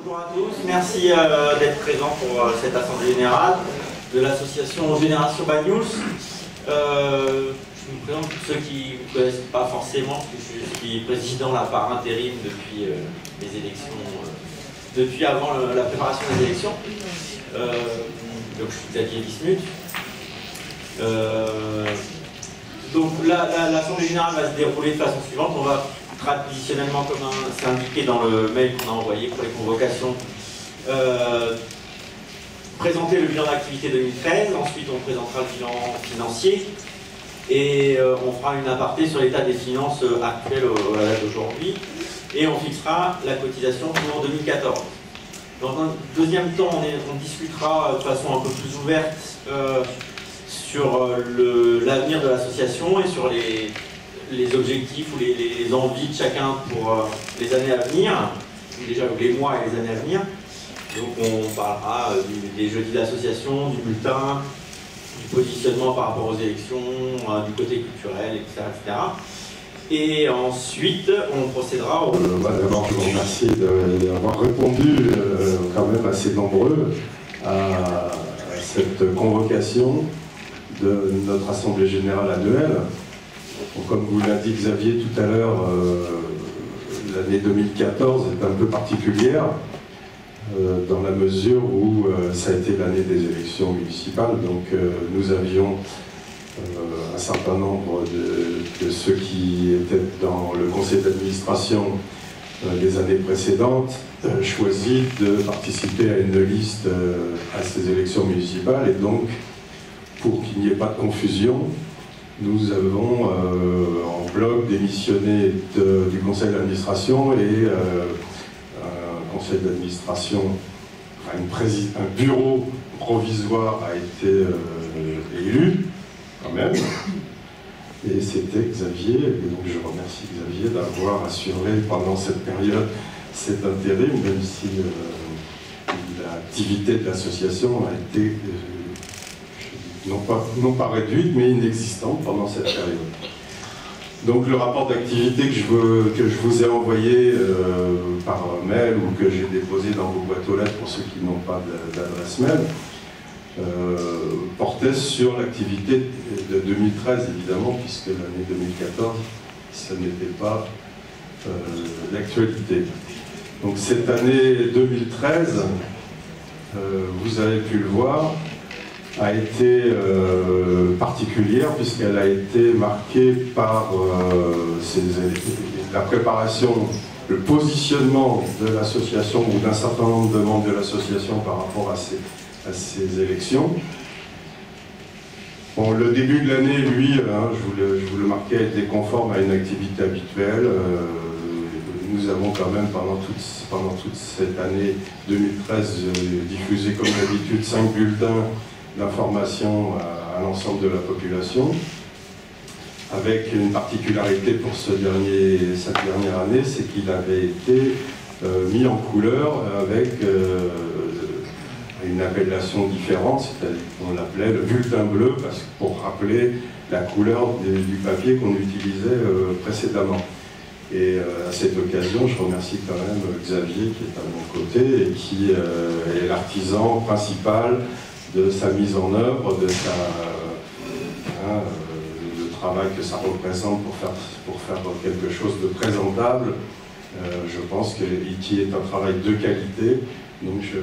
Bonjour à tous, merci d'être présents pour cette assemblée générale de l'association Génération Banyuls. Je me présente pour ceux qui ne me connaissent pas forcément, parce que je suis président là par intérim depuis les élections, depuis avant la préparation des élections. Donc je suis Xavier Bismuth. Donc l'assemblée générale va se dérouler de façon suivante. On va traditionnellement, comme c'est indiqué dans le mail qu'on a envoyé pour les convocations, présenter le bilan d'activité 2013, ensuite on présentera le bilan financier et on fera une aparté sur l'état des finances actuelles à l'heure d'aujourd'hui et on fixera la cotisation pour 2014. Dans un deuxième temps, on discutera de façon un peu plus ouverte sur l'avenir de l'association et sur les objectifs ou les envies de chacun pour les années à venir, déjà les mois et les années à venir. Donc on parlera des jeudis d'association, du bulletin, du positionnement par rapport aux élections, du côté culturel, etc., etc. Et ensuite, on procédera au... D'abord, je vous remercie d'avoir répondu quand même assez nombreux à cette convocation de notre Assemblée Générale annuelle. Comme vous l'a dit Xavier tout à l'heure, l'année 2014 est un peu particulière dans la mesure où ça a été l'année des élections municipales. Donc nous avions un certain nombre de ceux qui étaient dans le conseil d'administration des années précédentes choisi de participer à une liste à ces élections municipales. Et donc, pour qu'il n'y ait pas de confusion, nous avons en bloc démissionné du conseil d'administration et un conseil d'administration, enfin un bureau provisoire a été élu quand même. Et c'était Xavier, et donc je remercie Xavier d'avoir assuré pendant cette période cet intérim, même si l'activité de l'association a été non pas réduite, mais inexistante pendant cette période. Donc le rapport d'activité que je vous ai envoyé par mail ou que j'ai déposé dans vos boîtes aux lettres pour ceux qui n'ont pas d'adresse mail, portait sur l'activité de 2013, évidemment, puisque l'année 2014, ça n'était pas l'actualité. Donc cette année 2013, vous avez pu le voir, a été particulière puisqu'elle a été marquée par la préparation, le positionnement de l'association ou d'un certain nombre de membres de l'association par rapport à ces élections. Bon, le début de l'année, lui, je vous le marquais, a été conforme à une activité habituelle. Nous avons quand même, pendant toute cette année 2013, diffusé comme d'habitude 5 bulletins d'information à l'ensemble de la population, avec une particularité pour cette dernière année, c'est qu'il avait été mis en couleur avec une appellation différente, c'est-à-dire qu'on l'appelait le bulletin bleu, pour rappeler la couleur du papier qu'on utilisait précédemment. Et à cette occasion, je remercie quand même Xavier qui est à mon côté et qui est l'artisan principal de sa mise en œuvre, le travail que ça représente pour faire quelque chose de présentable. Je pense qu'il est un travail de qualité. Donc je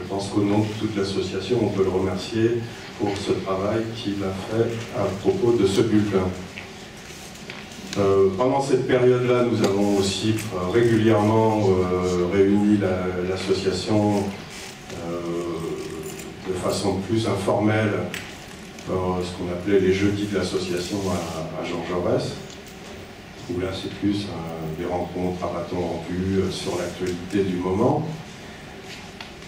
pense qu'au nom de toute l'association, on peut le remercier pour ce travail qu'il a fait à propos de ce bulletin. Pendant cette période-là, nous avons aussi régulièrement réuni l'association de façon plus informelle, ce qu'on appelait les jeudis de l'association à Jean Jaurès, où là c'est plus des rencontres à bâton rompu sur l'actualité du moment.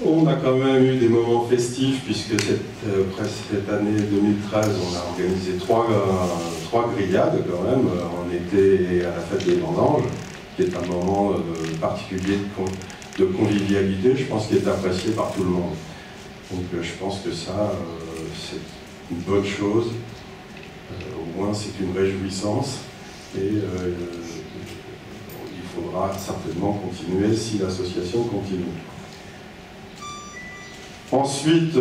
On a quand même eu des moments festifs, puisque cette année 2013, on a organisé trois grillades quand même, en été et à la fête des vendanges, qui est un moment particulier de convivialité, je pense, qui est apprécié par tout le monde. Donc je pense que ça, c'est une bonne chose, au moins c'est une réjouissance, et il faudra certainement continuer si l'association continue. Ensuite,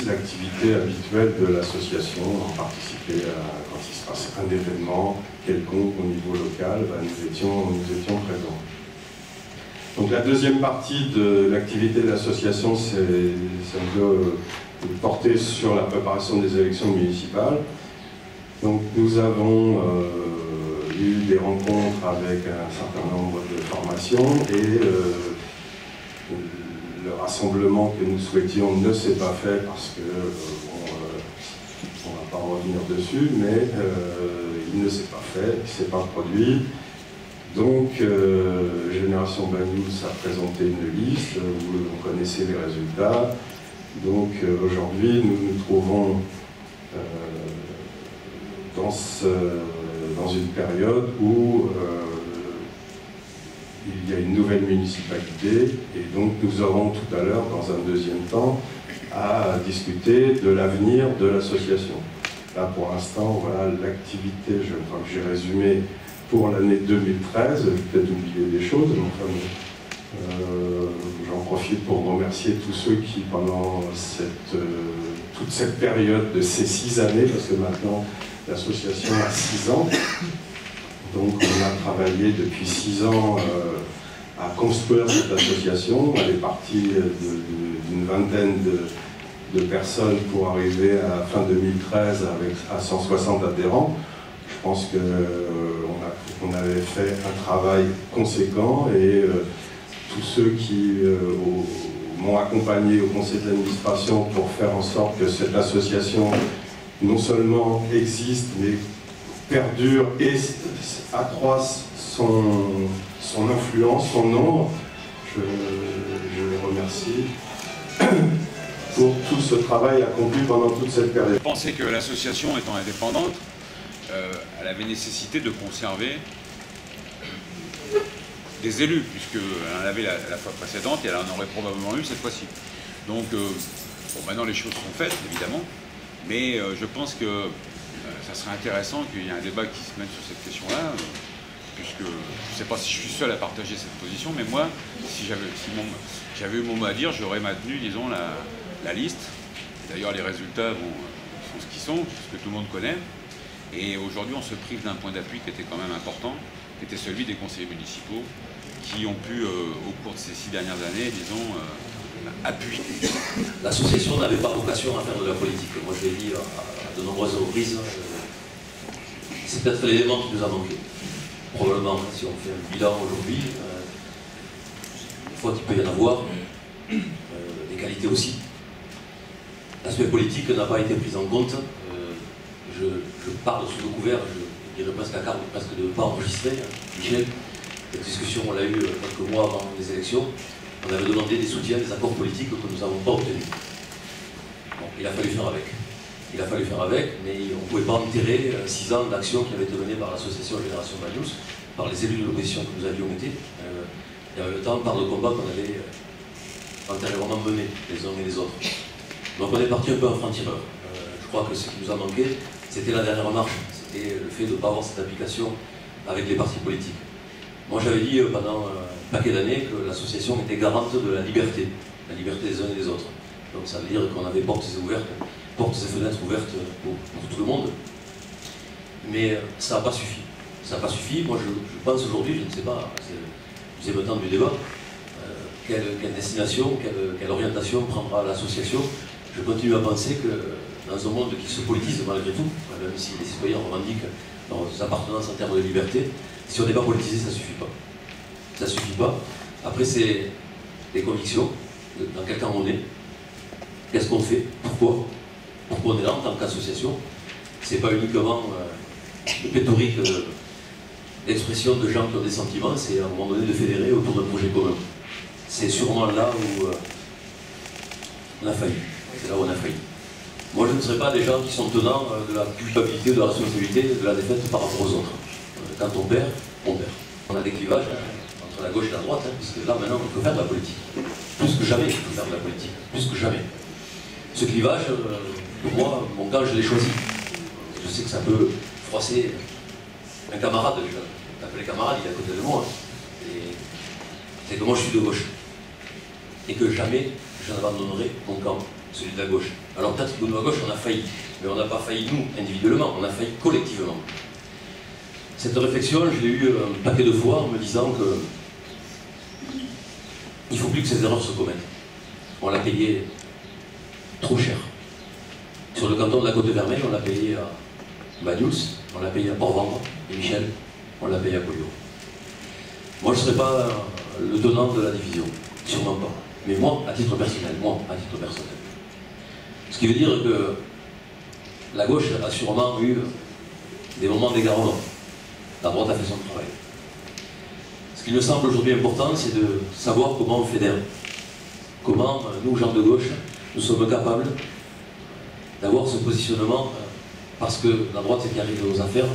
l'activité habituelle de l'association, participer quand il se passe un événement quelconque au niveau local, nous étions présents. Donc la deuxième partie de l'activité de l'association, c'est un peu porté sur la préparation des élections municipales. Donc nous avons eu des rencontres avec un certain nombre de formations et le rassemblement que nous souhaitions ne s'est pas fait parce que, on ne va pas revenir dessus, mais il ne s'est pas fait, il ne s'est pas produit. Donc, Génération Banous a présenté une liste, vous connaissez les résultats. Donc, aujourd'hui, nous nous trouvons dans une période où il y a une nouvelle municipalité et donc nous aurons tout à l'heure, dans un deuxième temps, à discuter de l'avenir de l'association. Là, pour l'instant, voilà l'activité, je crois que j'ai résumé pour l'année 2013, j'ai peut-être oublié des choses, mais enfin, j'en profite pour remercier tous ceux qui, pendant toute cette période de ces 6 années, parce que maintenant l'association a 6 ans, donc on a travaillé depuis 6 ans à construire cette association. Elle est partie d'une vingtaine de personnes pour arriver à fin 2013 à 160 adhérents. Je pense qu'on avait fait un travail conséquent et tous ceux qui m'ont accompagné au conseil d'administration pour faire en sorte que cette association non seulement existe, mais perdure et accroisse son influence, son nombre. Je les remercie pour tout ce travail accompli pendant toute cette période. Je pensais que l'association étant indépendante, elle avait nécessité de conserver des élus, puisqu'elle en avait la fois précédente et elle en aurait probablement eu cette fois-ci. Donc, bon, maintenant les choses sont faites, évidemment, mais je pense que ça serait intéressant qu'il y ait un débat qui se mette sur cette question-là, puisque je ne sais pas si je suis seul à partager cette position, mais moi, si j'avais eu mon mot à dire, j'aurais maintenu, disons, la liste. D'ailleurs, les résultats sont ce qu'ils sont, ce que tout le monde connaît. Et aujourd'hui, on se prive d'un point d'appui qui était quand même important, qui était celui des conseillers municipaux, qui ont pu, au cours de ces 6 dernières années, disons, appuyer. L'association n'avait pas vocation à faire de la politique. Moi, je l'ai dit à de nombreuses reprises. C'est peut-être l'élément qui nous a manqué. Probablement, si on fait un bilan aujourd'hui, une fois qu'il peut y en avoir, des qualités aussi. L'aspect politique n'a pas été pris en compte. Je parle sous le couvert, je dirais presque à carte, presque de ne pas enregistrer. Michel, cette discussion, on l'a eu quelques mois avant les élections. On avait demandé des soutiens, des accords politiques que nous n'avons pas obtenus. Bon, il a fallu faire avec. Il a fallu faire avec, mais on ne pouvait pas enterrer 6 ans d'action qui avait été menée par l'association Génération Banous, par les élus de l'opposition que nous avions été. Il y avait le temps par le combat qu'on avait antérieurement mené les uns et les autres. Donc on est parti un peu en franc-tireur. Je crois que ce qui nous a manqué, c'était la dernière marche. C'était le fait de ne pas avoir cette application avec les partis politiques. Moi j'avais dit pendant un paquet d'années que l'association était garante de la liberté des uns et des autres. Donc ça veut dire qu'on avait portes et fenêtres ouvertes pour tout le monde. Mais ça n'a pas suffi. Ça n'a pas suffi. Moi je pense aujourd'hui, je ne sais pas, c'est le deuxième temps du débat, quelle destination, quelle orientation prendra l'association. Je continue à penser que dans un monde qui se politise malgré tout, même si les citoyens revendiquent leurs appartenances en termes de liberté, si on n'est pas politisé, ça ne suffit pas. Ça ne suffit pas. Après, c'est des convictions, dans quel camp on est, qu'est-ce qu'on fait, pourquoi on est là en tant qu'association. Ce n'est pas uniquement une pétorique d'expression de gens qui ont des sentiments, c'est à un moment donné de fédérer autour d'un projet commun. C'est sûrement là où on a failli. C'est là où on a failli. Moi, je ne serais pas des gens qui sont tenants de la culpabilité, de la responsabilité de la défaite par rapport aux autres. Quand on perd, on perd. On a des clivages entre la gauche et la droite, puisque là, maintenant, on peut faire de la politique. Plus que jamais, on peut faire de la politique. Plus que jamais. Ce clivage, pour moi, mon camp, je l'ai choisi. Je sais que ça peut froisser un camarade, je l'appelle camarade, il est à côté de moi. C'est que moi, je suis de gauche. Et que jamais que j'en abandonnerai mon camp, celui de la gauche. Alors peut-être que nous, à gauche, on a failli, mais on n'a pas failli nous, individuellement, on a failli collectivement. Cette réflexion, je l'ai eue un paquet de fois en me disant que il ne faut plus que ces erreurs se commettent. On l'a payé trop cher. Sur le canton de la Côte-Vermeille, on l'a payé à Banyuls, on l'a payé à Port-Vendre, et Michel, on l'a payé à Collioure. Moi, je ne serais pas le tenant de la division, sûrement pas. Mais moi, à titre personnel, Ce qui veut dire que la gauche a sûrement eu des moments d'égarement. La droite a fait son travail. Ce qui me semble aujourd'hui important, c'est de savoir comment on fédère. Comment, nous, gens de gauche, nous sommes capables d'avoir ce positionnement, parce que la droite est qui arrive aux affaires,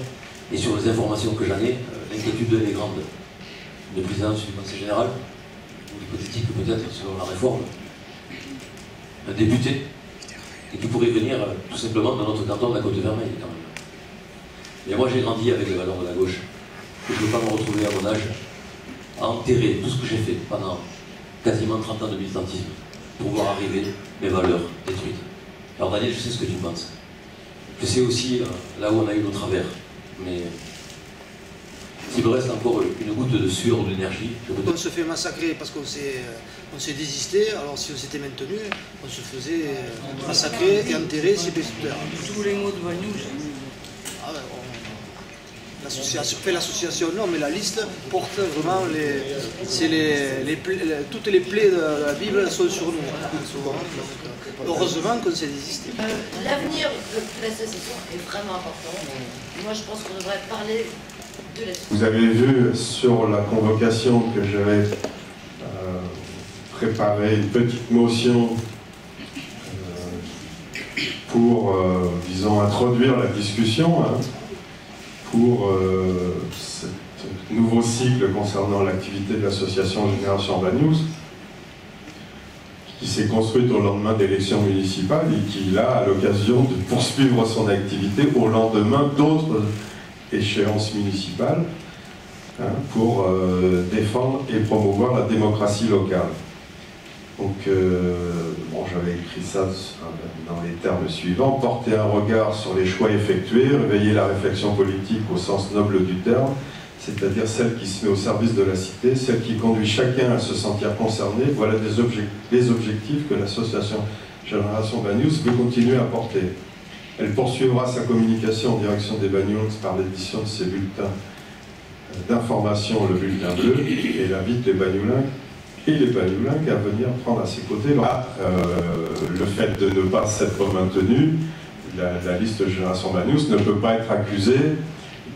et sur les informations que j'en ai, l'inquiétude elle est grande. Une présidence du Conseil général, ou hypothétique peut-être sur la réforme, un député, et qui pourrait venir tout simplement dans notre canton de la Côte-Vermeille quand même. Mais moi j'ai grandi avec les valeurs de la gauche, et je ne veux pas me retrouver à mon âge à enterrer tout ce que j'ai fait pendant quasiment 30 ans de militantisme pour voir arriver mes valeurs détruites. Alors Daniel, je sais ce que tu penses. Je sais aussi là où on a eu nos travers, mais s'il me reste encore une goutte de sueur ou d'énergie, je peux... On se fait massacrer parce qu'on s'est désisté, alors si on s'était maintenu, on se faisait massacrer et enterrer si besoin. Tous les mots de Banyuls. Ah ouais, l'association, non, mais la liste porte vraiment toutes les plaies de la Bible sont sur nous, souvent. Heureusement qu'on s'est désisté. L'avenir de l'association est vraiment important. Moi, je pense qu'on devrait parler de l'association. Vous avez vu sur la convocation que j'avais préparé une petite motion pour, disons, introduire la discussion pour ce nouveau cycle concernant l'activité de l'association Génération Banyuls, qui s'est construite au lendemain d'élections municipales et qui, là, a l'occasion de poursuivre son activité au lendemain d'autres échéances municipales pour défendre et promouvoir la démocratie locale. Donc, bon, j'avais écrit ça dans les termes suivants: porter un regard sur les choix effectués, réveiller la réflexion politique au sens noble du terme, c'est-à-dire celle qui se met au service de la cité, celle qui conduit chacun à se sentir concerné. Voilà les objectifs que l'association Génération Banyuls veut continuer à porter. Elle poursuivra sa communication en direction des Banyuls par l'édition de ses bulletins d'information, le bulletin bleu, et elle invite les Banyulins et les Banyulins à venir prendre à ses côtés. Le fait de ne pas s'être maintenu, la liste de Génération Banyuls ne peut pas être accusée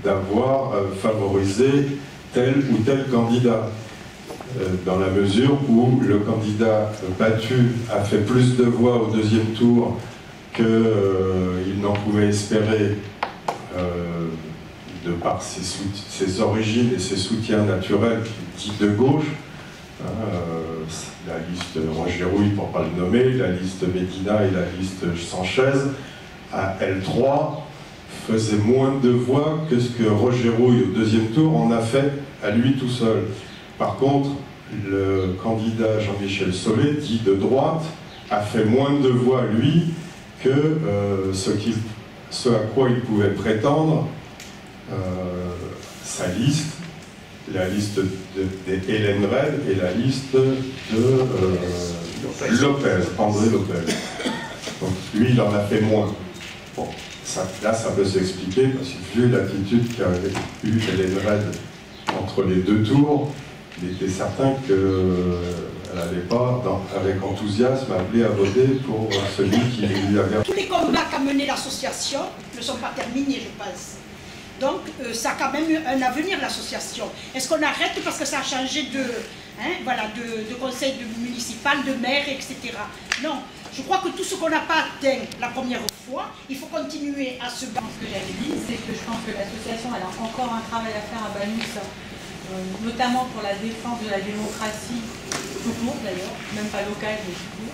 d'avoir favorisé tel ou tel candidat, dans la mesure où le candidat battu a fait plus de voix au deuxième tour qu'il n'en pouvait espérer de par ses origines et ses soutiens naturels dits de gauche. La liste Roger Rouille, pour ne pas le nommer, la liste Medina et la liste Sanchez, à L3, faisait moins de voix que ce que Roger Rouille au deuxième tour en a fait à lui tout seul. Par contre, le candidat Jean-Michel Solé, dit de droite, a fait moins de voix lui que ce à quoi il pouvait prétendre sa liste, la liste d'Hélène Reyl et la liste de Lopez, André Lopez. Donc lui, il en a fait moins. Bon, là, ça peut s'expliquer, parce que vu l'attitude qu'avait eue Hélène Reyl entre les deux tours, il était certain qu'elle n'allait pas, avec enthousiasme, appeler à voter pour celui qui lui avait... Tous les combats qu'a mené l'association ne sont pas terminés, je pense. Donc, ça a quand même eu un avenir, l'association. Est-ce qu'on arrête parce que ça a changé de conseil municipal, de maire, etc. Non. Je crois que tout ce qu'on n'a pas atteint la première fois, il faut continuer à se battre. Ce que j'avais dit, c'est que je pense que l'association a encore un travail à faire à Banyuls, notamment pour la défense de la démocratie tout court d'ailleurs, même pas locale mais tout court.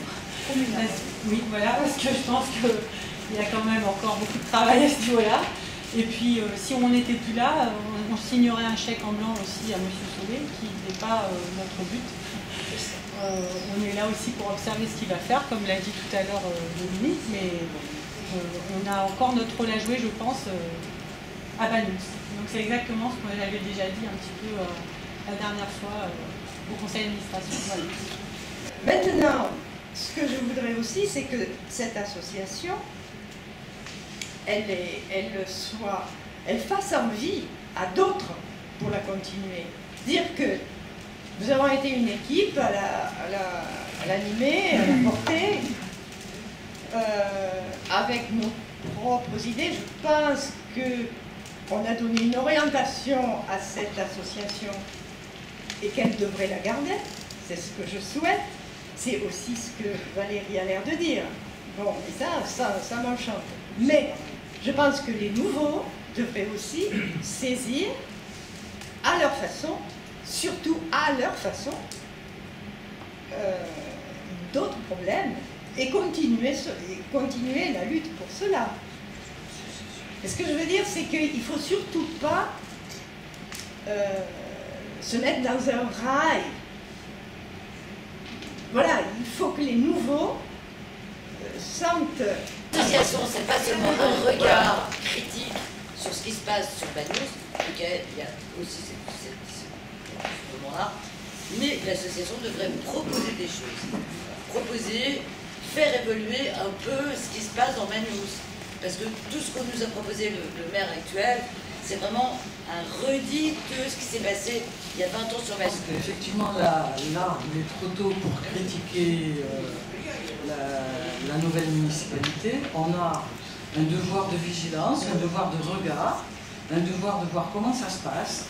Oui, voilà, parce que je pense qu'il y a quand même encore beaucoup de travail à ce niveau-là. Et puis, si on n'était plus là, on signerait un chèque en blanc aussi à M. Solé, qui n'est pas notre but. On est là là aussi pour observer ce qu'il va faire, comme l'a dit tout à l'heure Dominique, mais on a encore notre rôle à jouer, je pense, à Banous. Donc c'est exactement ce que j'avais déjà dit un petit peu la dernière fois au conseil d'administration. Voilà. Maintenant, ce que je voudrais aussi, c'est que cette association, elle fasse envie à d'autres pour la continuer. Dire que nous avons été une équipe à l'animer, à la porter, avec nos propres idées. Je pense qu'on a donné une orientation à cette association et qu'elle devrait la garder. C'est ce que je souhaite. C'est aussi ce que Valérie a l'air de dire. Bon, et ça m'enchante. Mais je pense que les nouveaux devraient aussi saisir à leur façon, surtout à leur façon, d'autres problèmes et continuer la lutte pour cela. Et ce que je veux dire, c'est qu'il ne faut surtout pas se mettre dans un rail. Voilà, il faut que les nouveaux sentent... L'association, c'est pas seulement un regard critique sur ce qui se passe sur Banous, ok, il y a aussi ce moment-là, mais l'association devrait proposer des choses. Proposer, faire évoluer un peu ce qui se passe dans Banous. Parce que tout ce qu'on nous a proposé le maire actuel, c'est vraiment un redit de ce qui s'est passé il y a 20 ans sur Banous. Effectivement, là, il est trop tôt pour critiquer la nouvelle municipalité. On a un devoir de vigilance, un devoir de regard, un devoir de voir comment ça se passe,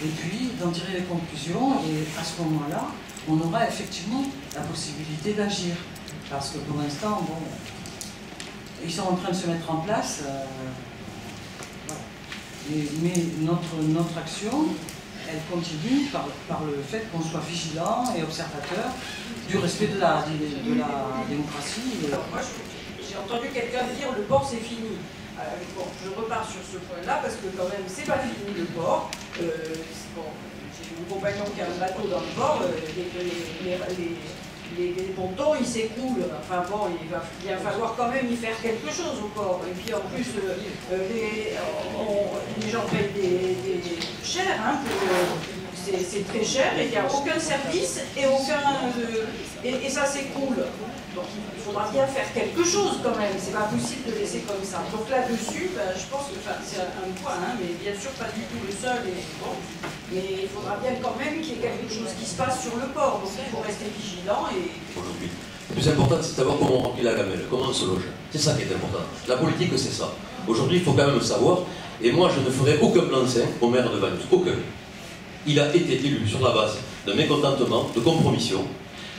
et puis d'en tirer les conclusions, et à ce moment-là, on aura effectivement la possibilité d'agir. Parce que pour l'instant, bon, ils sont en train de se mettre en place, voilà. Mais notre action, elle continue par le fait qu'on soit vigilant et observateur du respect de la démocratie. Alors moi, j'ai entendu quelqu'un dire le port c'est fini. Bon, je repars sur ce point-là parce que quand même c'est pas fini le port. Bon, j'ai mon compagnon qui a un bateau dans le port, les pontons ils s'écroulent. Enfin bon, il va bien falloir quand même y faire quelque chose au port. Et puis en plus, les gens payent des cher, hein, c'est très cher et il n'y a aucun service et ça s'écroule. Donc il faudra bien faire quelque chose quand même, c'est pas possible de laisser comme ça. Donc là-dessus, ben, je pense que c'est un point, hein, mais bien sûr pas du tout le seul, mais il faudra bien quand même qu'il y ait quelque chose qui se passe sur le port, donc il faut rester vigilant. Aujourd'hui, le plus important c'est de savoir comment on remplit la gamelle, comment on se loge. C'est ça qui est important. La politique c'est ça. Aujourd'hui il faut quand même le savoir, et moi je ne ferai aucun blanc-seing au maire de Banous, aucun. Il a été élu sur la base d'un mécontentement, de compromission.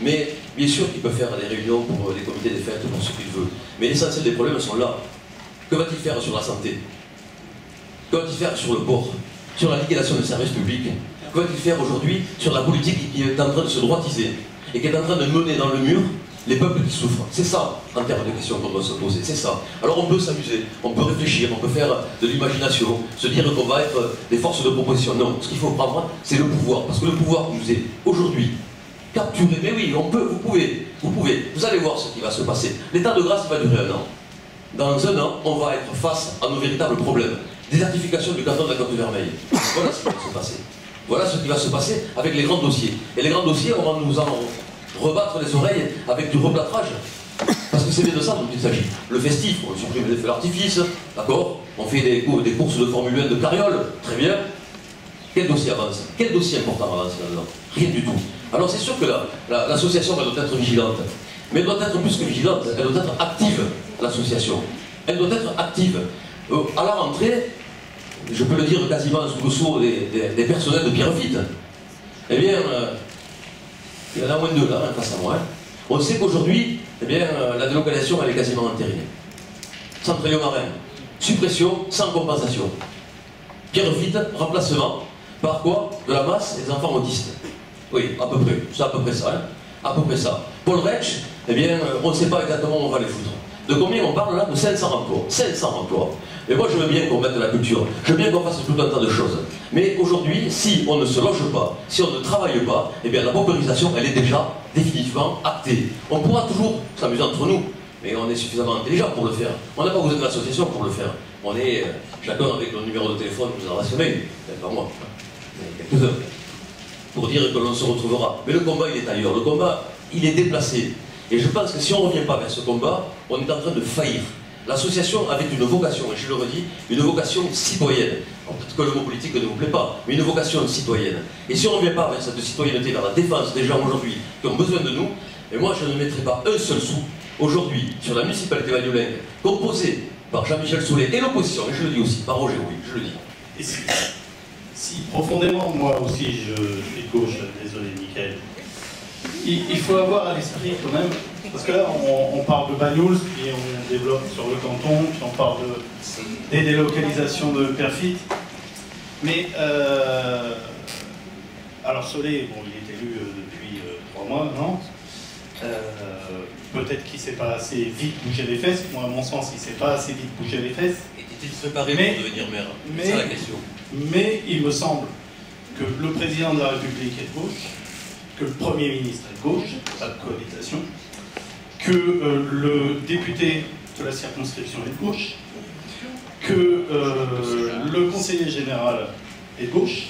Mais bien sûr qu'il peut faire des réunions pour les comités des fêtes, pour ce qu'il veut. Mais l'essentiel des problèmes sont là. Que va-t-il faire sur la santé? Que va-t-il faire sur le port? Sur la liquidation des services publics? Que va-t-il faire aujourd'hui sur la politique qui est en train de se droitiser et qui est en train de mener dans le mur les peuples qui souffrent? C'est ça, en termes de questions qu'on doit se poser, c'est ça. Alors on peut s'amuser, on peut réfléchir, on peut faire de l'imagination, se dire qu'on va être des forces de proposition. Non, ce qu'il faut prendre, c'est le pouvoir. Parce que le pouvoir nous est aujourd'hui capturé. Mais oui, on peut, vous pouvez. Vous allez voir ce qui va se passer. L'état de grâce va durer 1 an. Dans 1 an, on va être face à nos véritables problèmes. Désertification du canton de la Côte-Vermeille. Voilà ce qui va se passer. Voilà ce qui va se passer avec les grands dossiers. Et les grands dossiers, on va nous en rebattre les oreilles avec du replâtrage. Parce que c'est bien de ça dont il s'agit. Le festif, on supprime les feux d'artifice, d'accord? On fait des courses de Formule 1 de carriole, très bien. Quel dossier avance? Quel dossier important avance là-dedans? Rien du tout. Alors c'est sûr que l'association doit être vigilante. Mais elle doit être plus que vigilante, elle doit être active, l'association. Elle doit être active. À la rentrée, je peux le dire quasiment sous le sceau des personnels de Pierrefitte, eh bien, il y en a moins de 2 là, face à moi. On sait qu'aujourd'hui, eh bien, la délocalisation elle est quasiment entérinée. Centre-Léon Marin, suppression sans compensation. Pierrefitte, remplacement par quoi? De la masse des enfants autistes. Oui, à peu près. C'est à peu près ça. Hein, à peu près ça. Paul Rech, eh bien, on ne sait pas exactement où on va les foutre. De combien on parle là? De 500 emplois. 500 emplois. Et moi, je veux bien qu'on mette de la culture, je veux bien qu'on fasse tout un tas de choses. Mais aujourd'hui, si on ne se loge pas, si on ne travaille pas, eh bien la paupérisation, elle est déjà définitivement actée. On pourra toujours s'amuser entre nous, mais on est suffisamment intelligent pour le faire. On n'a pas besoin de l'association pour le faire. On est chacun avec le numéro de téléphone que nous adresse mail, pas moi, quelques heures, pour dire que l'on se retrouvera. Mais le combat, il est ailleurs. Le combat, il est déplacé. Et je pense que si on ne revient pas vers ce combat, on est en train de faillir. L'association avait une vocation, et je le redis, une vocation citoyenne. Peut-être que le mot politique ne vous plaît pas, mais une vocation citoyenne. Et si on ne revient pas vers cette citoyenneté, vers la défense des gens aujourd'hui qui ont besoin de nous, et moi je ne mettrai pas un seul sou aujourd'hui sur la municipalité magnolingue, composée par Jean-Michel Soulet et l'opposition, et je le dis aussi, par Roger, oui, je le dis. Et si profondément, moi aussi je suis de gauche, désolé Mickaël, il faut avoir à l'esprit quand même, parce que là on parle de Banyuls, puis on développe sur le canton, puis on parle des délocalisations de Perfit, mais alors Solé, bon, il est élu depuis 3 mois maintenant, peut-être qu'il ne s'est pas assez vite bougé les fesses, moi à mon sens il ne s'est pas assez vite bougé les fesses. Était-il préparé pour devenir maire? C'est ça la question. Mais il me semble que le président de la République est de gauche, que le Premier ministre est de gauche, pas de cohabitation, que le député de la circonscription est de gauche, que le conseiller général est de gauche,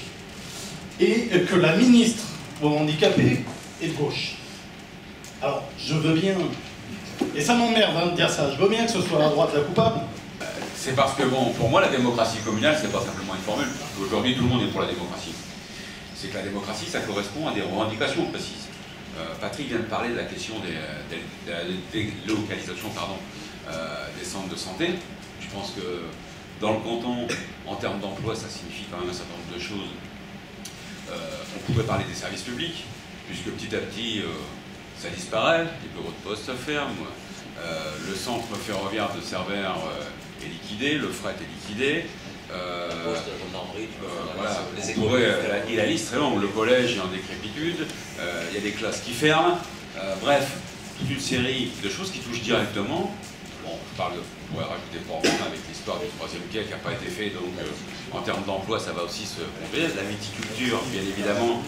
et que la ministre aux handicapés est de gauche. Alors, je veux bien, et ça m'emmerde de dire ça, je veux bien que ce soit la droite la coupable. C'est parce que, bon, pour moi, la démocratie communale, c'est pas simplement une formule. Aujourd'hui, tout le monde est pour la démocratie. C'est que la démocratie, ça correspond à des revendications précises. Patrick vient de parler de la question de la délocalisation des centres de santé. Je pense que dans le canton, en termes d'emploi, ça signifie quand même un certain nombre de choses. On pourrait parler des services publics, puisque petit à petit, ça disparaît, les bureaux de poste se ferment, le centre ferroviaire de Cerbère est liquidé, le fret est liquidé. Voilà, et la liste est très longue. Le collège est en décrépitude, il y a des classes qui ferment, bref, toute une série de choses qui touchent directement. Bon, on pourrait rajouter pour moi avec l'histoire du 3e quai qui n'a pas été fait, donc en termes d'emploi ça va aussi se converger. La viticulture, bien évidemment,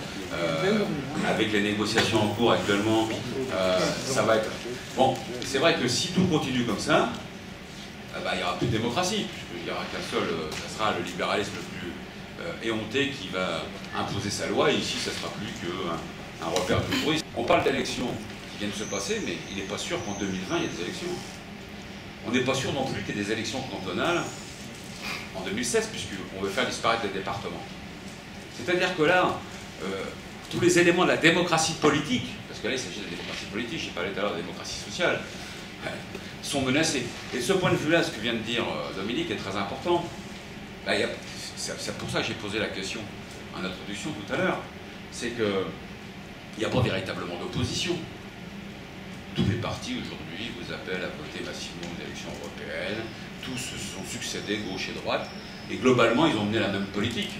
avec les négociations en cours actuellement, ça va être... Bon, c'est vrai que si tout continue comme ça, il n'y aura plus de démocratie, puisqu'il n'y aura qu'un seul, ça sera le libéralisme le plus éhonté qui va imposer sa loi, et ici ça ne sera plus qu'un repère de bruit. On parle d'élections qui viennent de se passer, mais il n'est pas sûr qu'en 2020 il y ait des élections. On n'est pas sûr non plus qu'il y ait des élections cantonales en 2016, puisqu'on veut faire disparaître les départements. C'est-à-dire que là, tous les éléments de la démocratie politique, parce que là il s'agit de la démocratie politique, j'ai parlé tout à l'heure de la démocratie sociale, sont menacés. Et de ce point de vue-là, ce que vient de dire Dominique est très important. C'est pour ça que j'ai posé la question en introduction tout à l'heure. C'est qu'il n'y a pas véritablement d'opposition. Tous les partis aujourd'hui vous appellent à voter massivement aux élections européennes. Tous se sont succédés, gauche et droite. Et globalement, ils ont mené la même politique,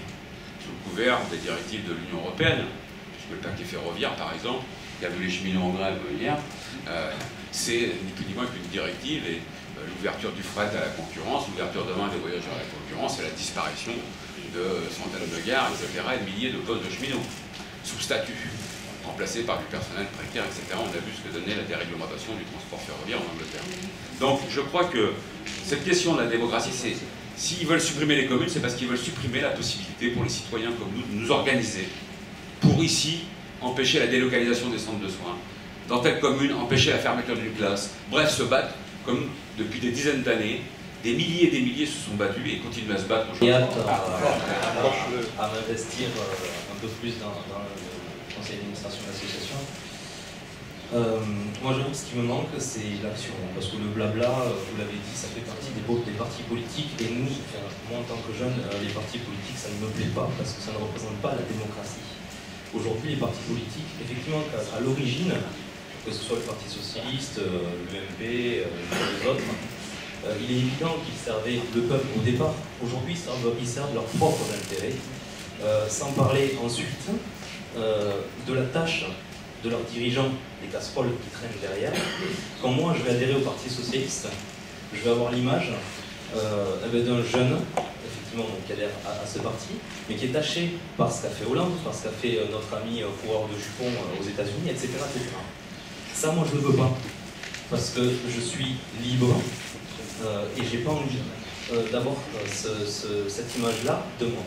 sous le couvert des directives de l'Union européenne. Puisque le paquet ferroviaire, par exemple, qui a vu les cheminots en grève hier, c'est ni plus ni moins qu'une directive et l'ouverture du fret à la concurrence, l'ouverture demain des voyageurs à la concurrence et la disparition de centaines de gares, etc. et de milliers de postes de cheminots sous statut, remplacés par du personnel précaire, etc. On a vu ce que donnait la déréglementation du transport ferroviaire en Angleterre. Donc je crois que cette question de la démocratie, c'est s'ils veulent supprimer les communes, c'est parce qu'ils veulent supprimer la possibilité pour les citoyens comme nous de nous organiser pour ici empêcher la délocalisation des centres de soins. Dans telle commune, empêcher la fermeture d'une classe. Bref, se battre, comme depuis des dizaines d'années, des milliers et des milliers se sont battus et continuent à se battre aujourd'hui. À m'investir un peu plus dans le conseil d'administration de l'association. Moi, j'avoue que ce qui me manque, c'est l'action. Parce que le blabla, vous l'avez dit, ça fait partie des partis politiques. Et nous, moi en tant que jeune, les partis politiques, ça ne me plaît pas parce que ça ne représente pas la démocratie. Aujourd'hui, les partis politiques, effectivement, à l'origine, que ce soit le Parti Socialiste, l'UMP, les autres, il est évident qu'ils servaient le peuple au départ. Aujourd'hui, ils servent leurs propres intérêts, sans parler ensuite de la tâche de leurs dirigeants, des casseroles qui traînent derrière. Quand moi, je vais adhérer au Parti Socialiste, je vais avoir l'image d'un jeune, effectivement, qui adhère à ce parti, mais qui est taché par ce qu'a fait Hollande, par ce qu'a fait notre ami coureur de jupons aux États-Unis, etc., etc. Ça, moi, je ne veux pas, parce que je suis libre et j'ai pas envie d'avoir cette image-là de moi.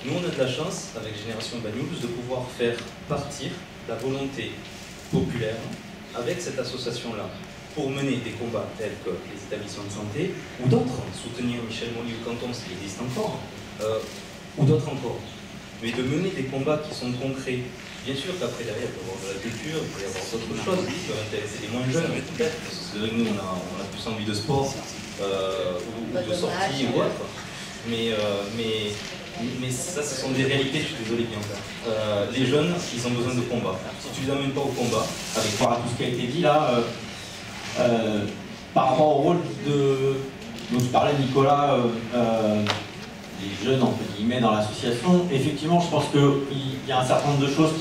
Nous, on a de la chance, avec Génération Banyuls, de pouvoir faire partir la volonté populaire avec cette association-là pour mener des combats tels que les établissements de santé ou d'autres, soutenir Michel Molly au canton, ce qui existe encore, ou d'autres encore. Mais de mener des combats qui sont concrets. Bien sûr qu'après, derrière, il peut y avoir de la culture, il peut y avoir d'autres choses qui peuvent intéresser les moins jeunes, peut-être, parce que c'est vrai que nous, on a plus envie de sport ou de sortie ou autre. Mais ça, ce sont des réalités, je suis désolé bien faire. Les jeunes, ils ont besoin de combat. Si tu les amènes pas au combat, avec rapport à tout ce qui a été dit là, par rapport au rôle dont tu parlais, Nicolas, des jeunes entre guillemets dans l'association, effectivement, je pense qu'il y a un certain nombre de choses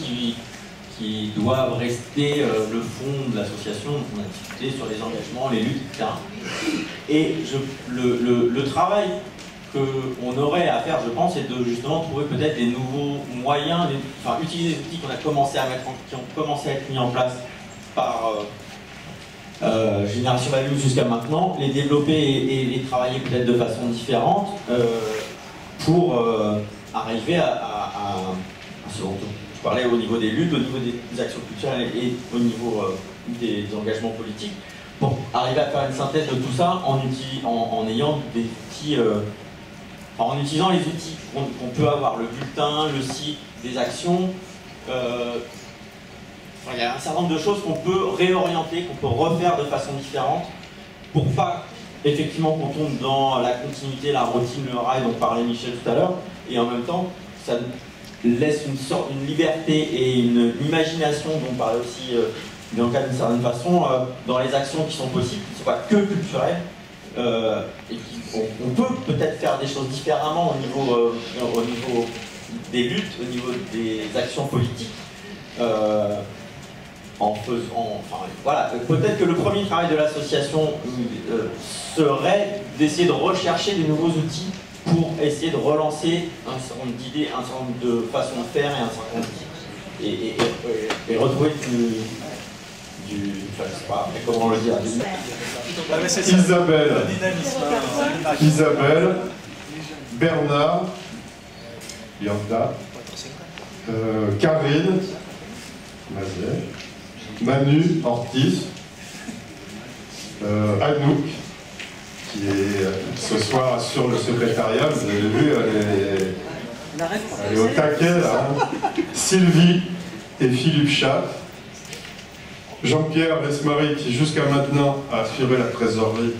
qui doivent rester le fond de l'association. On a discuté sur les engagements, les luttes, etc. Et le travail qu'on aurait à faire, je pense, c'est de justement trouver peut-être des nouveaux moyens, enfin utiliser les outils qu'on a commencé à mettre qui ont commencé à être mis en place par Génération Banyuls jusqu'à maintenant, les développer et les travailler peut-être de façon différente pour arriver à ce dont je parlais au niveau des luttes, au niveau des actions culturelles et au niveau des engagements politiques, pour arriver à faire une synthèse de tout ça en ayant des outils, en utilisant les outils qu'on peut avoir, le bulletin, le site, des actions. Il y a un certain nombre de choses qu'on peut réorienter, qu'on peut refaire de façon différente pour pas effectivement qu'on tombe dans la continuité, la routine, le rail dont parlait Michel tout à l'heure, et en même temps ça laisse une liberté et une imagination dont parlait aussi Bianca d'une certaine façon dans les actions qui sont possibles, qui ne sont pas que culturelles, et on peut peut-être faire des choses différemment au niveau des luttes, au niveau des actions politiques. Enfin, voilà, peut-être que le premier travail de l'association serait d'essayer de rechercher des nouveaux outils pour essayer de relancer un certain nombre d'idées, un certain nombre de façons de faire et un certain nombre et retrouver enfin, je sais pas comment le dire. Isabelle, Bernard, Bianca, Karine, Mazet, Manu, Ortiz, Anouk, qui est ce soir sur le secrétariat, vous avez vu, elle est au taquet là. Sylvie et Philippe Chat, Jean-Pierre Lesmarie qui jusqu'à maintenant a assuré la trésorerie,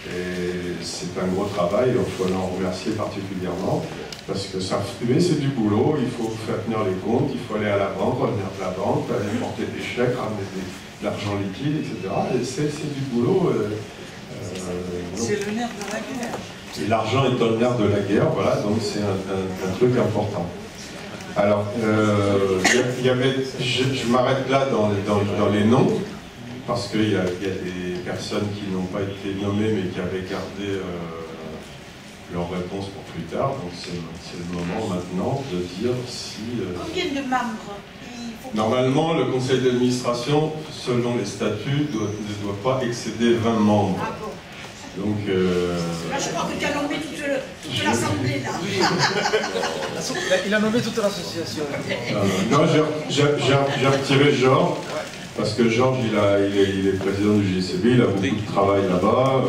et c'est un gros travail, il faut l'en remercier particulièrement. Parce que ça, mais c'est du boulot, il faut faire tenir les comptes, il faut aller à la banque, revenir de la banque, aller porter des chèques, ramener de l'argent liquide, etc. Et c'est du boulot. C'est le nerf de la guerre. Et l'argent est le nerf de la guerre, voilà, donc c'est un truc important. Alors, je m'arrête là dans les noms, parce qu'il y a des personnes qui n'ont pas été nommées, mais qui avaient gardé leur réponse pour plus tard, donc c'est le moment maintenant de dire si... Combien de membres Normalement, le conseil d'administration, selon les statuts, ne doit pas excéder 20 membres. Ah bon. Donc... Là, je crois que tu as nommé toute l'assemblée, là. Il a nommé toute l'association. Non, j'ai retiré Georges, parce que Georges, il est président du GCB, il a beaucoup de travail là-bas,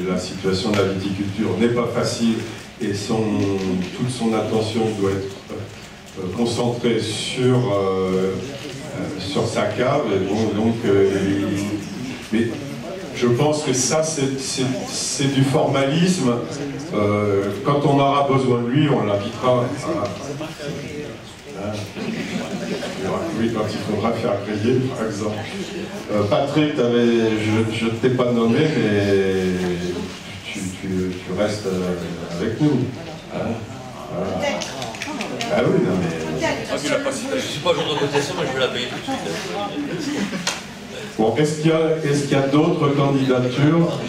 la situation de la viticulture n'est pas facile, et toute son attention doit être concentrée sur sa cave, mais je pense que ça, c'est du formalisme. Quand on aura besoin de lui, on l'invitera. Oui, quand il faudra faire griller, par exemple. Patrick, je ne t'ai pas nommé, mais tu restes avec nous. Hein, voilà. Ah oui, non mais... Je ne suis pas jour de cotisation, mais je vais la payer tout de suite. Bon, est-ce qu'il y a d'autres candidatures?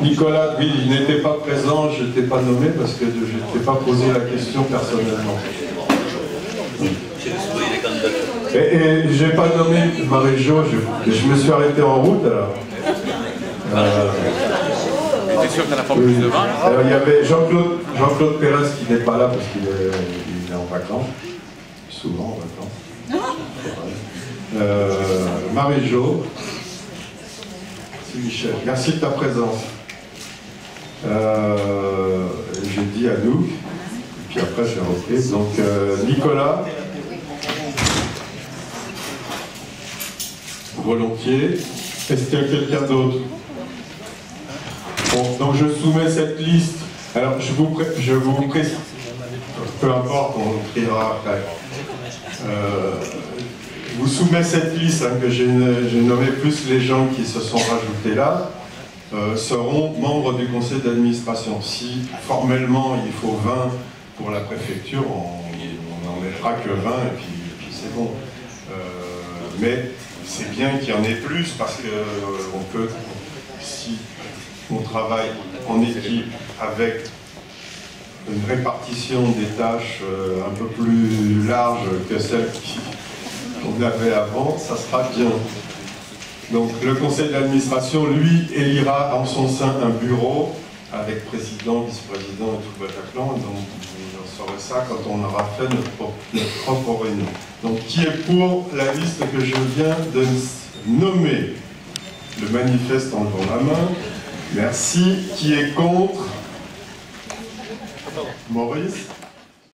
Nicolas, oui, il n'était pas présent, je n'étais pas nommé parce que je ne t'ai pas posé la question personnellement. Et je n'ai pas nommé Marie-Jo, je me suis arrêté en route alors. T'es sûr que t'as pas plus de vin là? Il y avait Jean-Claude Pérez qui n'est pas là parce qu'il est en vacances, souvent en vacances. Marie-Jo, c'est Michel, merci de ta présence. J'ai dit Anouk, et puis après j'ai repris. Donc Nicolas, volontiers. Est-ce qu'il y a quelqu'un d'autre? Bon, donc je soumets cette liste. Alors je vous précise, peu importe, on triera après. Je vous soumets cette liste hein, que j'ai nommé, plus les gens qui se sont rajoutés là, seront membres du conseil d'administration. Si formellement il faut 20 pour la préfecture, on n'en mettra que 20 et puis c'est bon. Mais c'est bien qu'il y en ait plus parce que on peut, si on travaille en équipe avec une répartition des tâches un peu plus large que celle qu'on avait avant, ça sera bien. Donc le conseil d'administration, lui, élira en son sein un bureau avec président, vice-président et tout le Bataclan. Donc vous en saurez ça quand on aura fait notre propre réunion. Donc qui est pour la liste que je viens de nommer? Le manifeste en levant la main. Merci. Qui est contre? Maurice?